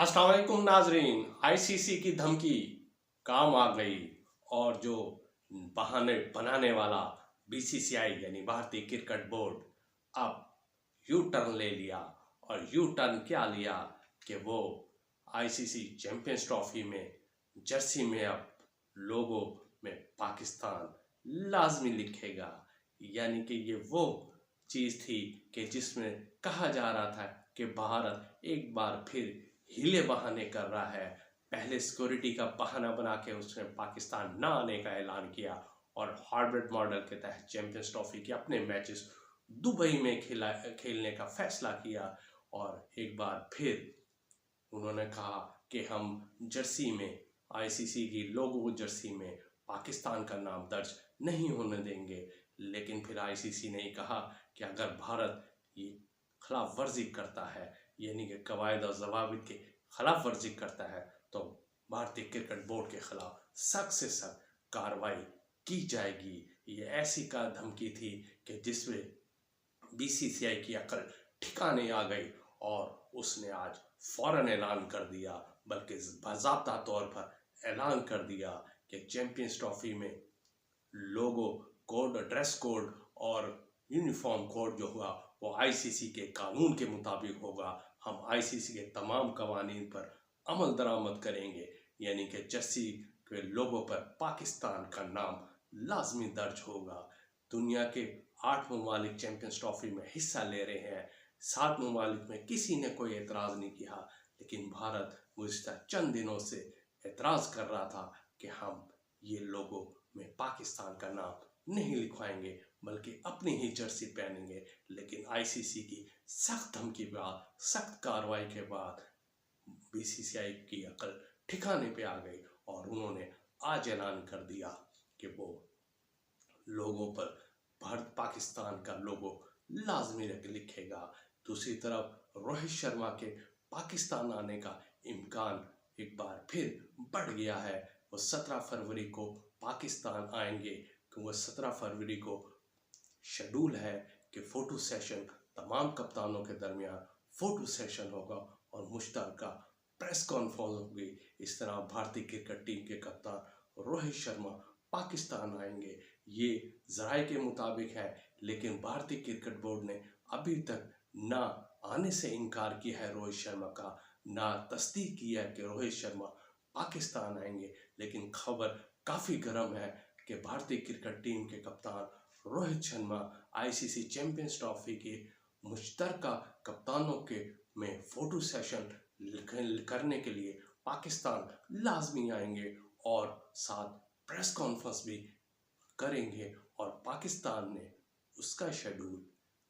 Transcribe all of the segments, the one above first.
अस्सलाम वालेकुम नाजरीन। आईसीसी की धमकी काम आ गई और जो बहाने बनाने वाला बीसीसीआई यानी भारतीय क्रिकेट बोर्ड अब यू टर्न ले लिया। और यू टर्न क्या लिया कि वो आईसीसी चैंपियंस ट्रॉफी में जर्सी में अब लोगो में पाकिस्तान लाजमी लिखेगा। यानी कि ये वो चीज़ थी कि जिसमें कहा जा रहा था कि भारत एक बार फिर हीले बहाने कर रहा है। पहले सिक्योरिटी का बहाना बना के उसने पाकिस्तान ना आने का ऐलान किया और हाइब्रिड मॉडल के तहत चैंपियंस ट्रॉफी के अपने मैचेस दुबई में खेलने का फैसला किया। और एक बार फिर उन्होंने कहा कि हम जर्सी में आईसीसी की लोगो जर्सी में पाकिस्तान का नाम दर्ज नहीं होने देंगे। लेकिन फिर आईसीसी ने कहा कि अगर भारत ये खिलाफ वर्जी करता है यानी कि कवायद और जवाबित की खिलाफ वर्जी करता है तो भारतीय क्रिकेट बोर्ड के खिलाफ सख्त से सख्त कार्रवाई की जाएगी। ये ऐसी का धमकी थी कि जिसमें बीसीसीआई की अकल ठिकाने आ गई और उसने आज फौरन ऐलान कर दिया, बल्कि बाज़ाब्ता तौर पर ऐलान कर दिया कि चैंपियंस ट्रॉफी में लोगो कोड, ड्रेस कोड और यूनिफॉर्म कोड जो हुआ वो आईसीसी के कानून के मुताबिक होगा। हम आईसीसी के तमाम कवानीन पर अमल दरामद करेंगे। यानी कि जर्सी के लोगों पर पाकिस्तान का नाम लाजमी दर्ज होगा। दुनिया के 8 ममालिक चैंपियंस ट्रॉफी में हिस्सा ले रहे हैं। 7 ममालिक में किसी ने कोई एतराज़ नहीं किया, लेकिन भारत गुज़िश्ता चंद दिनों से एतराज़ कर रहा था कि हम ये लोगों में पाकिस्तान का नाम नहीं लिखवाएंगे बल्कि अपनी ही जर्सी पहनेंगे। लेकिन आईसीसी की सख्त धमकी के बाद, सख्त कार्रवाई के बाद बीसीसीआई की अकल ठिकाने पे आ गई और उन्होंने आज ऐलान कर दिया कि वो लोगों पर भारत पाकिस्तान का लोगो लाजमी लिखेगा। दूसरी तरफ रोहित शर्मा के पाकिस्तान आने का इम्कान एक बार फिर बढ़ गया है। वो 17 फरवरी को पाकिस्तान आएंगे। वो 17 फरवरी को शेड्यूल है कि फ़ोटो सेशन तमाम कप्तानों के दरमियान फ़ोटो सेशन होगा और मुश्तरका प्रेस कॉन्फ्रेंस होगी। इस तरह भारतीय क्रिकेट टीम के कप्तान रोहित शर्मा पाकिस्तान आएंगे। ये ज़राए के मुताबिक है, लेकिन भारतीय क्रिकेट बोर्ड ने अभी तक ना आने से इनकार किया है रोहित शर्मा का, ना तस्दीक किया है कि रोहित शर्मा पाकिस्तान आएंगे। लेकिन खबर काफ़ी गर्म है कि भारतीय क्रिकेट टीम के कप्तान Rohit Sharma ICC champions trophy के मुश्तरका कप्तानों के में फ़ोटो सेशन करने के लिए पाकिस्तान लाजमी आएंगे और साथ प्रेस कॉन्फ्रेंस भी करेंगे। और पाकिस्तान ने उसका शेड्यूल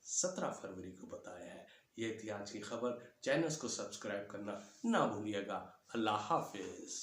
17 फरवरी को बताया है। ये थी आज की खबर। चैनल को सब्सक्राइब करना ना भूलिएगा। अल्लाह हाफिज़।